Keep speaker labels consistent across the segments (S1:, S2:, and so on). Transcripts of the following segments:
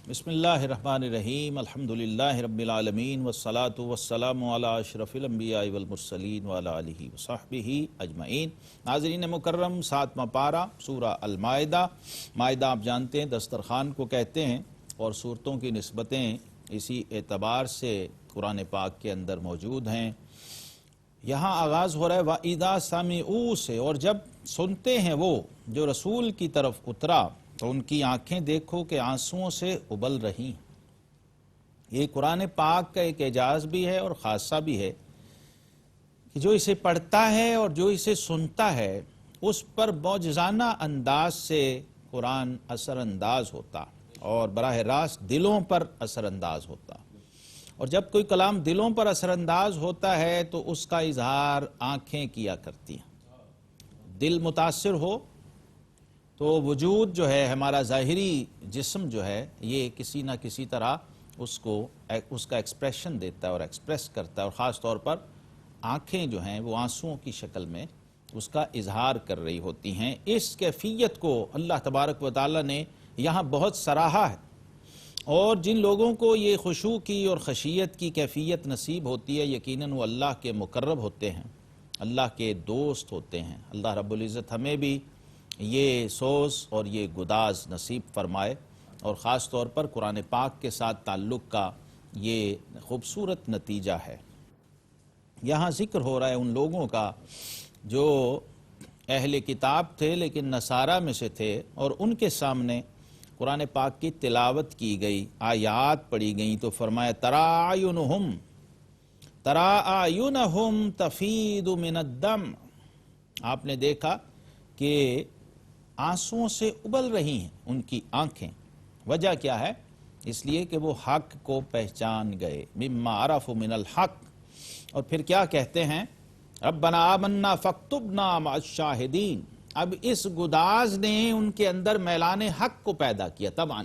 S1: بسم اللہ الرحمن الرحیم الحمدللہ رب العالمین والصلاة والسلام علی اشرف الانبیاء والمرسلین وعلی آلہ وصحبہ اجمعین۔ ناظرین مکرم، 7واں پارہ سورہ المائدہ۔ مائدہ آپ جانتے ہیں دسترخوان کو کہتے ہیں، اور صورتوں کی نسبتیں اسی اعتبار سے قرآن پاک کے اندر موجود ہیں۔ یہاں آغاز ہو رہا ہے وَإِذَا سَمِعُوا سے، اور جب سنتے ہیں وہ جو رسول کی طرف اترا تو ان کی آنکھیں دیکھو کہ آنسوؤں سے ابل رہی۔ یہ قرآن پاک کا ایک اعجاز بھی ہے اور خاصہ بھی ہے کہ جو اسے پڑھتا ہے اور جو اسے سنتا ہے اس پر معجزانہ انداز سے قرآن اثر انداز ہوتا اور براہ راست دلوں پر اثر انداز ہوتا۔ اور جب کوئی کلام دلوں پر اثر انداز ہوتا ہے تو اس کا اظہار آنکھیں کیا کرتی ہیں۔ دل متاثر ہو تو وجود جو ہے، ہمارا ظاہری جسم جو ہے، یہ کسی نہ کسی طرح اس کا ایکسپریشن دیتا ہے اور ایکسپریس کرتا ہے، اور خاص طور پر آنکھیں جو ہیں وہ آنسوؤں کی شکل میں اس کا اظہار کر رہی ہوتی ہیں۔ اس کیفیت کو اللہ تبارک و تعالی نے یہاں بہت سراہا ہے، اور جن لوگوں کو یہ خشوع کی اور خشیت کی کیفیت نصیب ہوتی ہے یقیناً وہ اللہ کے مقرب ہوتے ہیں، اللہ کے دوست ہوتے ہیں۔ اللہ رب العزت ہمیں بھی یہ سوز اور یہ گداز نصیب فرمائے، اور خاص طور پر قرآن پاک کے ساتھ تعلق کا یہ خوبصورت نتیجہ ہے۔ یہاں ذکر ہو رہا ہے ان لوگوں کا جو اہل کتاب تھے لیکن نصارہ میں سے تھے، اور ان کے سامنے قرآن پاک کی تلاوت کی گئی، آیات پڑھی گئیں تو فرمایا ترا اعینہم تفیض من الدم۔ آپ نے دیکھا کہ آنسوؤں سے ابل رہی ہیں ان کی آنکھیں۔ وجہ کیا ہے؟ اس لیے کہ وہ حق کو پہچان گئے، مما عرفوا من الحق۔ اور پھر کیا کہتے ہیں؟ ربنا آمنا فاکتبنا مع الشاہدین۔ اب اس گداز نے ان کے اندر میلان حق کو پیدا کیا۔ طبعا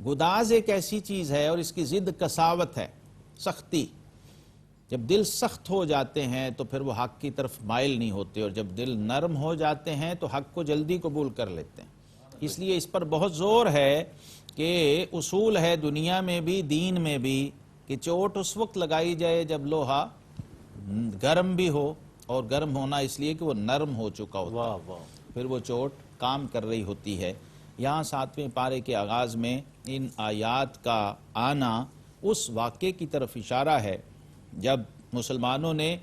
S1: گداز ایک ایسی چیز ہے اور اس کی ضد قساوت ہے، سختی۔ جب دل سخت ہو جاتے ہیں تو پھر وہ حق کی طرف مائل نہیں ہوتے، اور جب دل نرم ہو جاتے ہیں تو حق کو جلدی قبول کر لیتے ہیں۔ اس لیے اس پر بہت زور ہے کہ اصول ہے دنیا میں بھی دین میں بھی کہ چوٹ اس وقت لگائی جائے جب لوہا گرم بھی ہو، اور گرم ہونا اس لیے کہ وہ نرم ہو چکا ہوتا ہے، پھر وہ چوٹ کام کر رہی ہوتی ہے۔ یہاں 7ویں پارے کے آغاز میں ان آیات کا آنا اس واقعے کی طرف اشارہ ہے جب مسلمانوں نے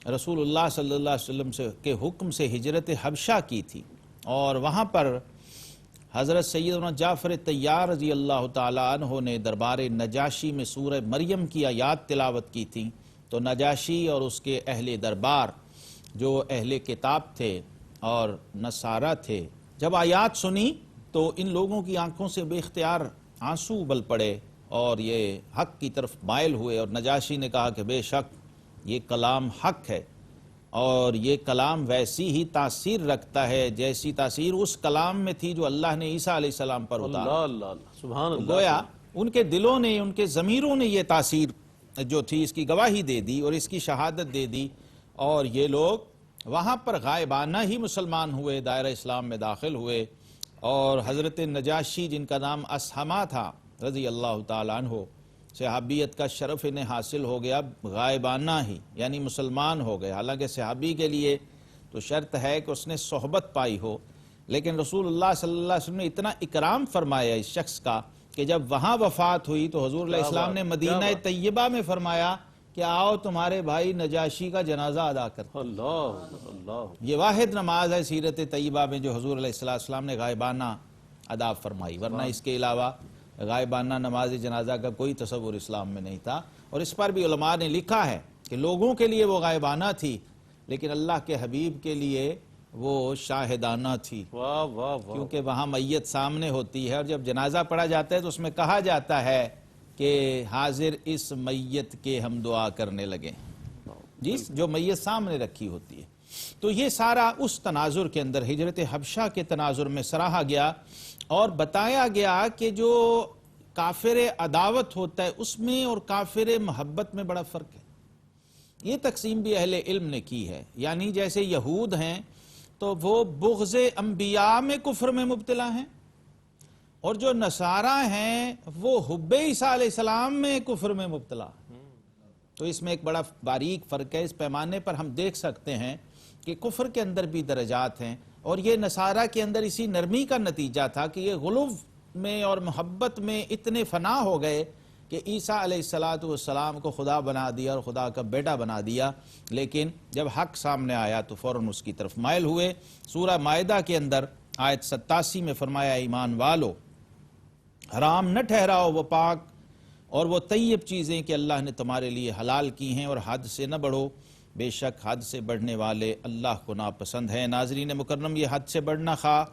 S1: رسول اللہ صلی اللہ علیہ وسلم کے حکم سے ہجرت حبشہ کی تھی، اور وہاں پر حضرت سیدنا جعفر طیار رضی اللہ تعالیٰ عنہ نے دربار نجاشی میں سورہ مریم کی آیات تلاوت کی تھیں، تو نجاشی اور اس کے اہل دربار جو اہل کتاب تھے اور نصارہ تھے، جب آیات سنی تو ان لوگوں کی آنکھوں سے بے اختیار آنسو ابل پڑے اور یہ حق کی طرف مائل ہوئے، اور نجاشی نے کہا کہ بے شک یہ کلام حق ہے، اور یہ کلام ویسی ہی تاثیر رکھتا ہے جیسی تاثیر اس کلام میں تھی جو اللہ نے عیسیٰ علیہ السلام پر اتارا۔
S2: اللہ سبحان اللہ۔
S1: گویا ان کے دلوں نے، ان کے ضمیروں نے یہ تاثیر جو تھی اس کی گواہی دے دی اور اس کی شہادت دے دی، اور یہ لوگ وہاں پر غائبانہ ہی مسلمان ہوئے، دائرہ اسلام میں داخل ہوئے، اور حضرت نجاشی جن کا نام اسہمہ تھا رضی اللہ تعالیٰ عنہ، صحابیت کا شرف انہیں حاصل ہو گیا غائبانہ ہی، یعنی مسلمان ہو گئے۔ حالانکہ صحابی کے لیے تو شرط ہے کہ اس نے صحبت پائی ہو، لیکن رسول اللہ صلی اللہ علیہ وسلم نے اتنا اکرام فرمایا اس شخص کا کہ جب وہاں وفات ہوئی تو حضور علیہ السلام نے مدینہ طیبہ میں فرمایا کہ آؤ تمہارے بھائی نجاشی کا جنازہ ادا کرتے۔
S2: اللہ
S1: یہ واحد نماز ہے سیرت طیبہ میں جو حضور علیہ السلام نے غائبانہ ادا فرمائی، ورنہ اس کے علاوہ غائبانہ نماز جنازہ کا کوئی تصور اسلام میں نہیں تھا۔ اور اس پر بھی علماء نے لکھا ہے کہ لوگوں کے لیے وہ غائبانہ تھی، لیکن اللہ کے حبیب کے لیے وہ شاہدانہ تھی،
S2: واہ واہ واہ۔
S1: کیونکہ وہاں میت سامنے ہوتی ہے، اور جب جنازہ پڑھا جاتا ہے تو اس میں کہا جاتا ہے کہ حاضر اس میت کے ہم دعا کرنے لگے، جس جو میت سامنے رکھی ہوتی ہے۔ تو یہ سارا اس تناظر کے اندر، ہجرت حبشہ کے تناظر میں سراہا گیا اور بتایا گیا کہ جو کافر عداوت ہوتا ہے اس میں اور کافر محبت میں بڑا فرق ہے۔ یہ تقسیم بھی اہل علم نے کی ہے، یعنی جیسے یہود ہیں تو وہ بغض انبیاء میں کفر میں مبتلا ہیں، اور جو نصارہ ہیں وہ حب عیسیٰ علیہ السلام میں کفر میں مبتلا. تو اس میں ایک بڑا باریک فرق ہے. اس پیمانے پر ہم دیکھ سکتے ہیں کہ کفر کے اندر بھی درجات ہیں، اور یہ نصارہ کے اندر اسی نرمی کا نتیجہ تھا کہ یہ غلو میں اور محبت میں اتنے فنا ہو گئے کہ عیسیٰ علیہ السلام کو خدا بنا دیا اور خدا کا بیٹا بنا دیا. لیکن جب حق سامنے آیا تو فوراً اس کی طرف مائل ہوئے. سورہ مائدہ کے اندر آیت 87 میں فرمایا ایمان والو حرام نہ ٹھہراؤ وہ پاک اور وہ طیب چیزیں کہ اللہ نے تمہارے لیے حلال کی ہیں، اور حد سے نہ بڑھو، بے شک حد سے بڑھنے والے اللہ کو ناپسند ہے. ناظرین مکرم، یہ حد سے بڑھنا خواہ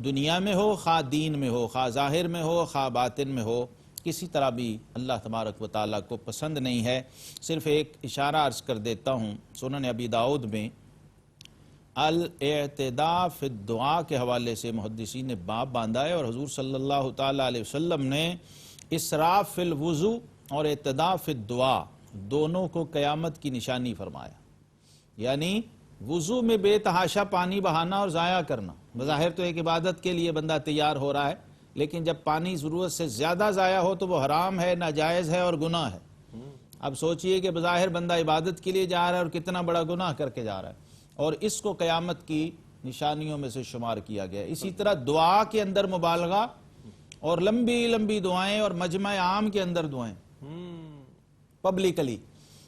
S1: دنیا میں ہو، خواہ دین میں ہو، خواہ ظاہر میں ہو، خواہ باطن میں ہو، کسی طرح بھی اللہ تبارک و تعالیٰ کو پسند نہیں ہے. صرف ایک اشارہ عرض کر دیتا ہوں. سنن ابی داؤد میں الاعتداء فی الدعاء کے حوالے سے محدثین نے باب باندھا ہے، اور حضور صلی اللہ تعالیٰ علیہ وسلم نے اسراف فی الوضو اور اعتداء فی الدعاء دونوں کو قیامت کی نشانی فرمایا. یعنی وضو میں بے تحاشا پانی بہانا اور ضائع کرنا، بظاہر تو ایک عبادت کے لیے بندہ تیار ہو رہا ہے، لیکن جب پانی ضرورت سے زیادہ ضائع ہو تو وہ حرام ہے، ناجائز ہے اور گناہ ہے. اب سوچئے کہ بظاہر بندہ عبادت کے لیے جا رہا ہے اور کتنا بڑا گناہ کر کے جا رہا ہے، اور اس کو قیامت کی نشانیوں میں سے شمار کیا گیا. اسی طرح دعا کے اندر مبالغہ اور لمبی لمبی دعائیں اور مجمع عام کے اندر دعائیں پبلکلی،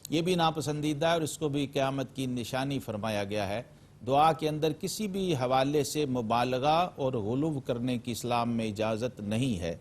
S1: یہ بھی ناپسندیدہ ہے، اور اس کو بھی قیامت کی نشانی فرمایا گیا ہے. دعا کے اندر کسی بھی حوالے سے مبالغہ اور غلو کرنے کی اسلام میں اجازت نہیں ہے.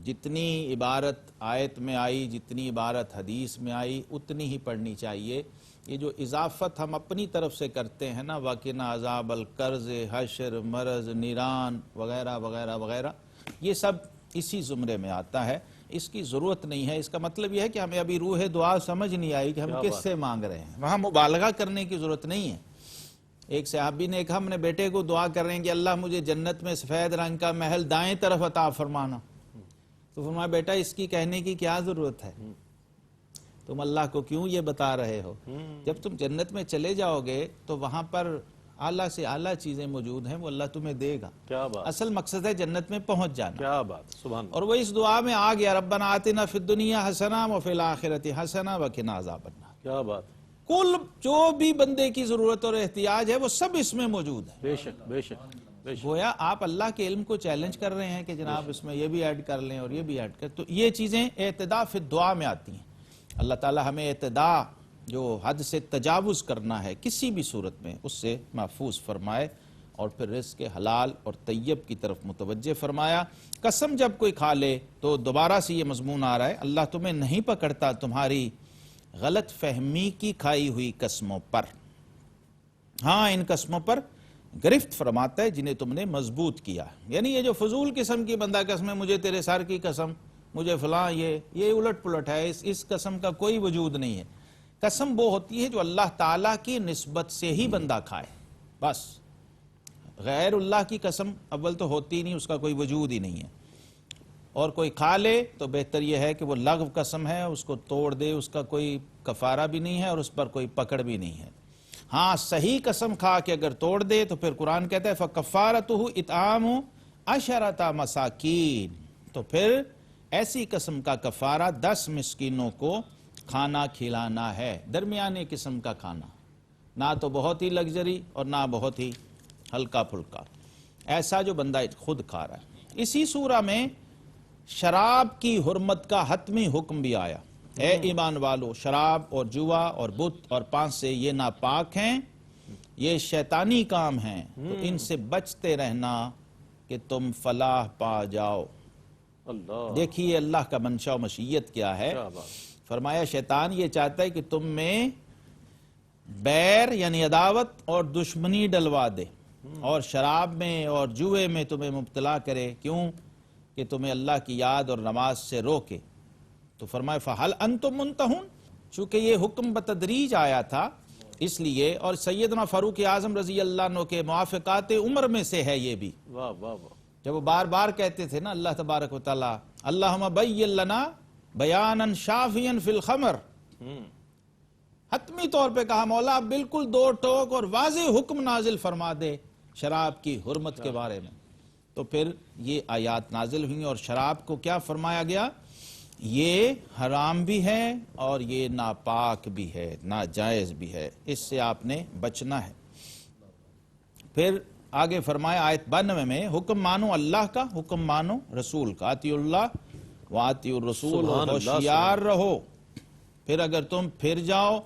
S1: جتنی عبارت آیت میں آئی، جتنی عبارت حدیث میں آئی، اتنی ہی پڑھنی چاہیے. یہ جو اضافت ہم اپنی طرف سے کرتے ہیں نا، وَقِنَا عَذَابَ الْقَرْضِ، حشر، مرض، نیران وغیرہ وغیرہ وغیرہ، یہ سب اسی زمرے میں آتا ہے. اس کی ضرورت نہیں ہے. اس کا مطلب یہ ہے کہ ہمیں ابھی روح دعا سمجھ نہیں آئی کہ ہم کس سے مانگ رہے ہیں. وہاں مبالغہ کرنے کی ضرورت نہیں ہے. ایک صحابی نے کہا ہم نے بیٹے کو دعا کر رہے ہیں کہ اللہ مجھے جنت میں سفید رنگ کا محل دائیں طرف عطا فرمانا. تو فرمایا بیٹا اس کی کہنے کی کیا ضرورت ہے، تم اللہ کو کیوں یہ بتا رہے ہو؟ جب تم جنت میں چلے جاؤ گے تو وہاں پر اعلیٰ سے اعلیٰ چیزیں موجود ہیں، وہ اللہ تمہیں دے گا.
S2: کیا بات،
S1: اصل مقصد ہے جنت میں پہنچ جانا.
S2: کیا بات، سبحان اللہ.
S1: اور وہ اس دعا میں آ گیا ربنا آتنا فی الدنیا حسنہ وفی الآخرۃ حسنہ وقنا عذاب النار.
S2: کیا بات،
S1: کل جو بھی بندے کی ضرورت اور احتیاج ہے وہ سب اس میں موجود ہے.
S2: بے شک بے شک بے شک.
S1: گویا آپ اللہ کے علم کو چیلنج کر رہے ہیں کہ جناب اس میں یہ بھی ایڈ کر لیں اور یہ بھی ایڈ کر. تو یہ چیزیں اعتداء فی الدعا میں آتی ہیں. اللہ تعالی ہمیں اعتداء جو حد سے تجاوز کرنا ہے کسی بھی صورت میں اس سے محفوظ فرمائے، اور پھر رزق حلال اور طیب کی طرف متوجہ فرمایا. قسم جب کوئی کھا لے تو دوبارہ سے یہ مضمون آ رہا ہے، اللہ تمہیں نہیں پکڑتا تمہاری غلط فہمی کی کھائی ہوئی قسموں پر، ہاں ان قسموں پر گرفت فرماتا ہے جنہیں تم نے مضبوط کیا. یعنی یہ جو فضول قسم کی بندہ قسم ہے، مجھے تیرے سر کی قسم، مجھے فلاں، یہ الٹ پلٹ ہے. اس قسم کا کوئی وجود نہیں ہے. قسم وہ ہوتی ہے جو اللہ تعالیٰ کی نسبت سے ہی بندہ کھائے، بس. غیر اللہ کی قسم اول تو ہوتی نہیں، اس کا کوئی وجود ہی نہیں ہے. اور کوئی کھا لے تو بہتر یہ ہے کہ وہ لغو قسم ہے، اس کو توڑ دے، اس کا کوئی کفارہ بھی نہیں ہے اور اس پر کوئی پکڑ بھی نہیں ہے. ہاں صحیح قسم کھا کے اگر توڑ دے تو پھر قرآن کہتا ہے فَكَفَّارَتُهُ اِطْعَامُ عَشَرَةَ مَسَاكِينَ، تو پھر ایسی قسم کا کفارہ 10 مسکینوں کو کھانا کھلانا ہے. درمیانے قسم کا کھانا، نہ تو بہت ہی لگژری اور نہ بہت ہی ہلکا پھلکا، ایسا جو بندہ خود کھا رہا ہے. اسی سورہ میں شراب کی حرمت کا حتمی حکم بھی آیا. اے ایمان والو، شراب اور جوا اور بت اور پانسے یہ ناپاک ہیں، یہ شیطانی کام ہیں، تو ان سے بچتے رہنا کہ تم فلاح پا جاؤ.
S2: اللہ،
S1: دیکھیے اللہ کا منشا و مشیت کیا ہے.
S2: کیا بات.
S1: فرمایا شیطان یہ چاہتا ہے کہ تم میں بیر یعنی عداوت اور دشمنی ڈلوا دے، اور شراب میں اور جوئے میں تمہیں مبتلا کرے. کیوں؟ کہ تمہیں اللہ کی یاد اور نماز سے روکے. تو فرمایا فَحَلْ أَنْتُمْ مُنْتَهُونَ، چونکہ یہ حکم بتدریج آیا تھا اس لیے، اور سیدنا فاروق اعظم رضی اللہ عنہ کے موافقات عمر میں سے ہے یہ بھی.
S2: واہ واہ واہ.
S1: جب وہ بار بار کہتے تھے نا اللہ تبارک و تعالی اللہم بین لنا بیانا شافیا فی الخمر، حتمی طور پہ کہا مولا آپ بالکل دو ٹوک اور واضح حکم نازل فرما دے شراب کی حرمت کے بارے میں. تو پھر یہ آیات نازل ہوئی اور شراب کو کیا فرمایا گیا؟ یہ حرام بھی ہے اور یہ ناپاک بھی ہے، ناجائز بھی ہے، اس سے آپ نے بچنا ہے۔ پھر آگے فرمایا آیت 92 میں، حکم مانو اللہ کا، حکم مانو رسول کا، اطیعوا اللہ واطیعوا الرسول،
S2: سبحان
S1: اور
S2: اللہ،
S1: ہوشیار رہو۔ پھر اگر تم پھر جاؤ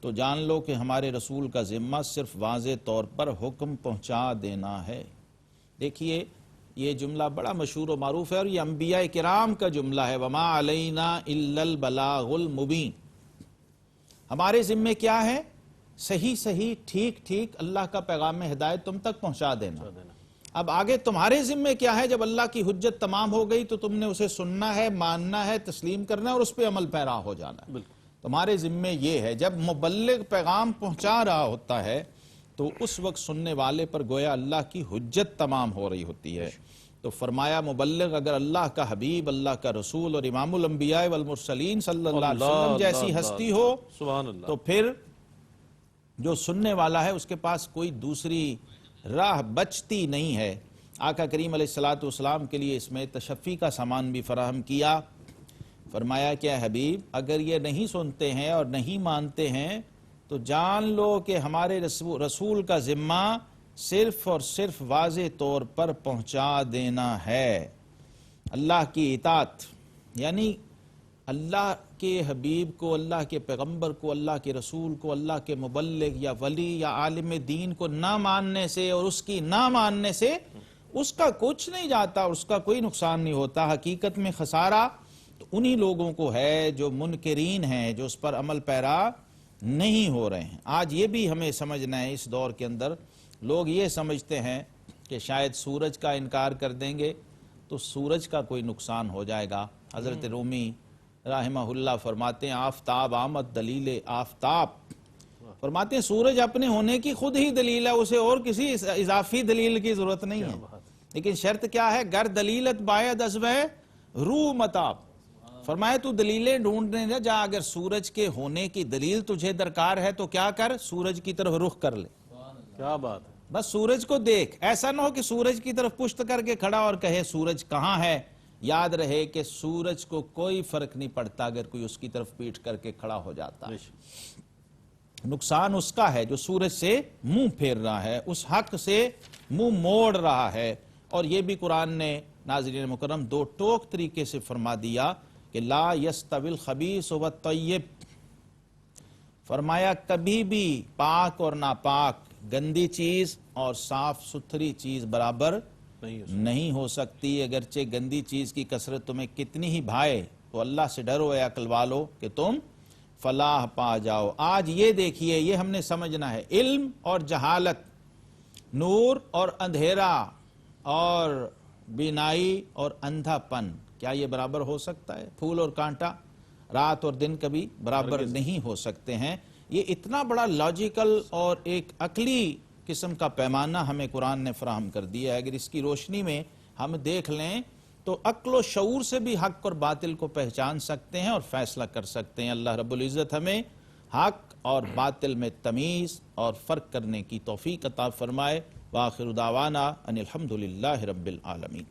S1: تو جان لو کہ ہمارے رسول کا ذمہ صرف واضح طور پر حکم پہنچا دینا ہے۔ دیکھیے یہ جملہ بڑا مشہور و معروف ہے اور یہ انبیاء کرام کا جملہ ہے، وما علینا الا البلاغ المبین۔ ہمارے ذمے کیا ہے؟ صحیح صحیح ٹھیک ٹھیک اللہ کا پیغام ہدایت تم تک پہنچا دینا۔ اب آگے تمہارے ذمے کیا ہے؟ جب اللہ کی حجت تمام ہو گئی تو تم نے اسے سننا ہے، ماننا ہے، تسلیم کرنا ہے اور اس پہ عمل پیرا ہو جانا ہے۔ تمہارے ذمے یہ ہے۔ جب مبلغ پیغام پہنچا رہا ہوتا ہے تو اس وقت سننے والے پر گویا اللہ کی حجت تمام ہو رہی ہوتی ہے۔ تو فرمایا مبلغ اگر اللہ کا حبیب، اللہ کا رسول اور امام الانبیاء والمرسلین صلی اللہ علیہ وسلم جیسی ہستی ہو
S2: سبحان اللہ،
S1: تو پھر جو سننے والا ہے اس کے پاس کوئی دوسری راہ بچتی نہیں ہے۔ آقا کریم علیہ السلام کے لیے اس میں تشفی کا سامان بھی فراہم کیا۔ فرمایا کہ اے حبیب اگر یہ نہیں سنتے ہیں اور نہیں مانتے ہیں تو جان لو کہ ہمارے رسول کا ذمہ صرف اور صرف واضح طور پر پہنچا دینا ہے۔ اللہ کی اطاعت یعنی اللہ کے حبیب کو، اللہ کے پیغمبر کو، اللہ کے رسول کو، اللہ کے مبلغ یا ولی یا عالم دین کو نہ ماننے سے اور اس کی نہ ماننے سے اس کا کچھ نہیں جاتا، اس کا کوئی نقصان نہیں ہوتا۔ حقیقت میں خسارہ تو انہی لوگوں کو ہے جو منکرین ہیں، جو اس پر عمل پیرا نہیں ہو رہے ہیں۔ آج یہ بھی ہمیں سمجھنا ہے، اس دور کے اندر لوگ یہ سمجھتے ہیں کہ شاید سورج کا انکار کر دیں گے تو سورج کا کوئی نقصان ہو جائے گا۔ حضرت رومی رحمہ اللہ فرماتے ہیں آفتاب آمد دلیل آفتاب، فرماتے ہیں سورج اپنے ہونے کی خود ہی دلیل ہے، اسے اور کسی اضافی دلیل کی ضرورت نہیں ہے۔ لیکن شرط کیا ہے؟ گر دلیلت باید ازوہ روح متاب، فرمایا تو دلیلیں ڈھونڈنے جا، اگر سورج کے ہونے کی دلیل تجھے درکار ہے تو کیا کر؟ سورج کی طرف رخ کر لے،
S2: کیا بات ہے،
S1: بس سورج کو دیکھ۔ ایسا نہ ہو کہ سورج کی طرف پشت کر کے کھڑا اور کہے سورج کہاں ہے۔ یاد رہے کہ سورج کو کوئی فرق نہیں پڑتا اگر کوئی اس کی طرف پیٹھ کر کے کھڑا ہو جاتا ہے۔ نقصان اس کا ہے جو سورج سے منہ پھیر رہا ہے، اس حق سے منہ موڑ رہا ہے۔ اور یہ بھی قرآن نے ناظرین مکرم دو ٹوک طریقے سے فرما دیا کہ لا یستوی الخبیث والطیب، فرمایا کبھی بھی پاک اور ناپاک، گندی چیز اور صاف ستھری چیز برابر نہیں ہو سکتی۔ اگرچہ گندی چیز کی کثرت تمہیں کتنی ہی بھائے تو اللہ سے ڈرو اے عقل والو کہ تم فلاح پا جاؤ۔ آج یہ دیکھیے، یہ ہم نے سمجھنا ہے، علم اور جہالت، نور اور اندھیرا، اور بینائی اور اندھا پن، کیا یہ برابر ہو سکتا ہے؟ پھول اور کانٹا، رات اور دن کبھی برابر نہیں ہو سکتے ہیں۔ یہ اتنا بڑا لاجیکل اور ایک عقلی قسم کا پیمانہ ہمیں قرآن نے فراہم کر دیا ہے۔ اگر اس کی روشنی میں ہم دیکھ لیں تو عقل و شعور سے بھی حق اور باطل کو پہچان سکتے ہیں اور فیصلہ کر سکتے ہیں۔ اللہ رب العزت ہمیں حق اور باطل میں تمیز اور فرق کرنے کی توفیق عطا فرمائے۔ وآخر دعوانا ان الحمدللہ رب العالمین۔